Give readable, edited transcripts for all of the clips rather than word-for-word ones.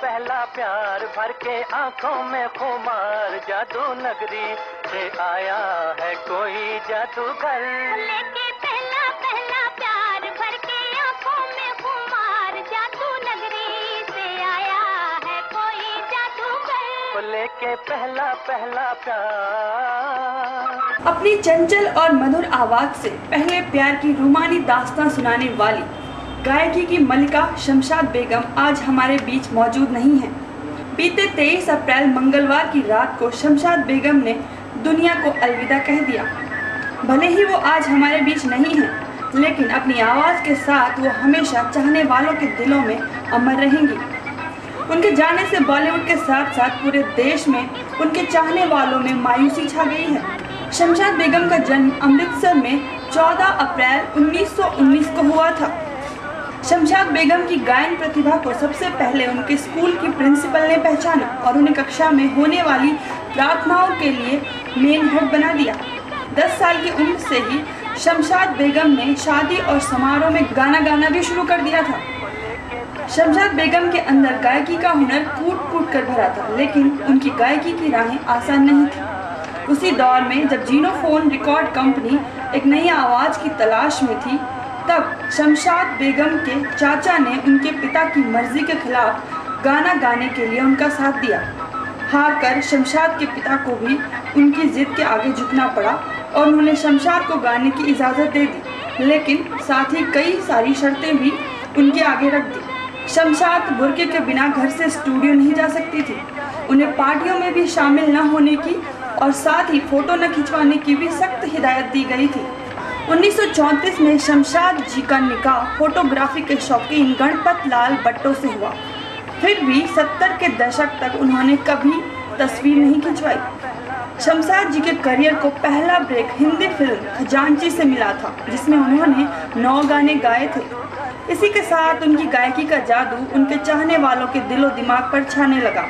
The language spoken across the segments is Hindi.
पहला प्यार भर के आंखों में खुमार, जादू नगरी से आया है कोई जादूगर। लेके पहला पहला प्यार भर के आंखों में खुमार, जादू नगरी से आया है कोई जादूगर। लेके पहला पहला प्यार। अपनी चंचल और मधुर आवाज से पहले प्यार की रूमानी दास्तां सुनाने वाली गायकी की मलिका शमशाद बेगम आज हमारे बीच मौजूद नहीं है। बीते 23 अप्रैल मंगलवार की रात को शमशाद बेगम ने दुनिया को अलविदा कह दिया। भले ही वो आज हमारे बीच नहीं है, लेकिन अपनी आवाज़ के साथ वो हमेशा चाहने वालों के दिलों में अमर रहेंगी। उनके जाने से बॉलीवुड के साथ साथ पूरे देश में उनके चाहने वालों में मायूसी छा गई है। शमशाद बेगम का जन्म अमृतसर में 14 अप्रैल 1919 को हुआ था। शमशाद बेगम की गायन प्रतिभा को सबसे पहले उनके स्कूल की प्रिंसिपल ने पहचाना और उन्हें कक्षा में होने वाली प्रार्थनाओं के लिए मेन हेड बना दिया। 10 साल की उम्र से ही शमशाद बेगम ने शादी और समारोह में गाना गाना भी शुरू कर दिया था। शमशाद बेगम के अंदर गायकी का हुनर कूट कूट कर भरा था, लेकिन उनकी गायकी की राहें आसान नहीं थी। उसी दौर में जब जीनोफोन रिकॉर्ड कंपनी एक नई आवाज़ की तलाश में थी, तब शमशाद बेगम के चाचा ने उनके पिता की मर्जी के खिलाफ गाना गाने के लिए उनका साथ दिया। हार कर शमशाद के पिता को भी उनकी जिद के आगे झुकना पड़ा और उन्होंने शमशाद को गाने की इजाज़त दे दी, लेकिन साथ ही कई सारी शर्तें भी उनके आगे रख दी। शमशाद बुर्के के बिना घर से स्टूडियो नहीं जा सकती थी। उन्हें पार्टियों में भी शामिल न होने की और साथ ही फोटो न खिंचवाने की भी सख्त हिदायत दी गई थी। 1934 में शमशाद जी का निकाह फोटोग्राफी के शौकीन गणपत लाल भट्टो से हुआ। फिर भी 70 के दशक तक उन्होंने कभी तस्वीर नहीं खिंचवाई। शमशाद जी के करियर को पहला ब्रेक हिंदी फिल्म खजांची से मिला था, जिसमें उन्होंने 9 गाने गाए थे। इसी के साथ उनकी गायकी का जादू उनके चाहने वालों के दिलो दिमाग पर छाने लगा।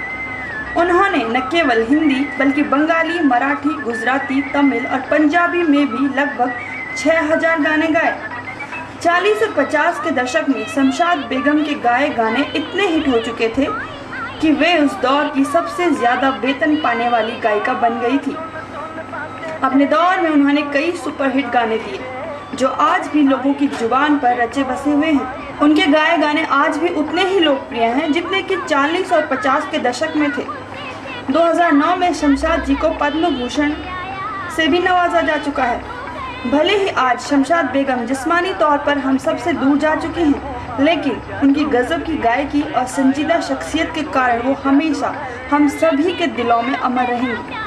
उन्होंने न केवल हिंदी बल्कि बंगाली, मराठी, गुजराती, तमिल और पंजाबी में भी लगभग 6000 गाने गाए। 40 और 50 के दशक में शमशाद बेगम के गाए गाने इतने हिट हो चुके थे कि वे उस दौर की सबसे ज़्यादा वेतन पाने वाली गायिका बन गई थी। अपने दौर में उन्होंने कई सुपरहिट गाने दिए, जो आज भी लोगों की जुबान पर रचे बसे हुए हैं। उनके गाए गाने आज भी उतने ही लोकप्रिय हैं जितने कि 40 और 50 के दशक में थे। 2009 में शमशाद जी को पद्म भूषण से भी नवाजा जा चुका है। भले ही आज शमशाद बेगम जिस्मानी तौर पर हम सबसे दूर जा चुकी हैं, लेकिन उनकी गजब की गायकी और संजीदा शख्सियत के कारण वो हमेशा हम सभी के दिलों में अमर रहेंगी।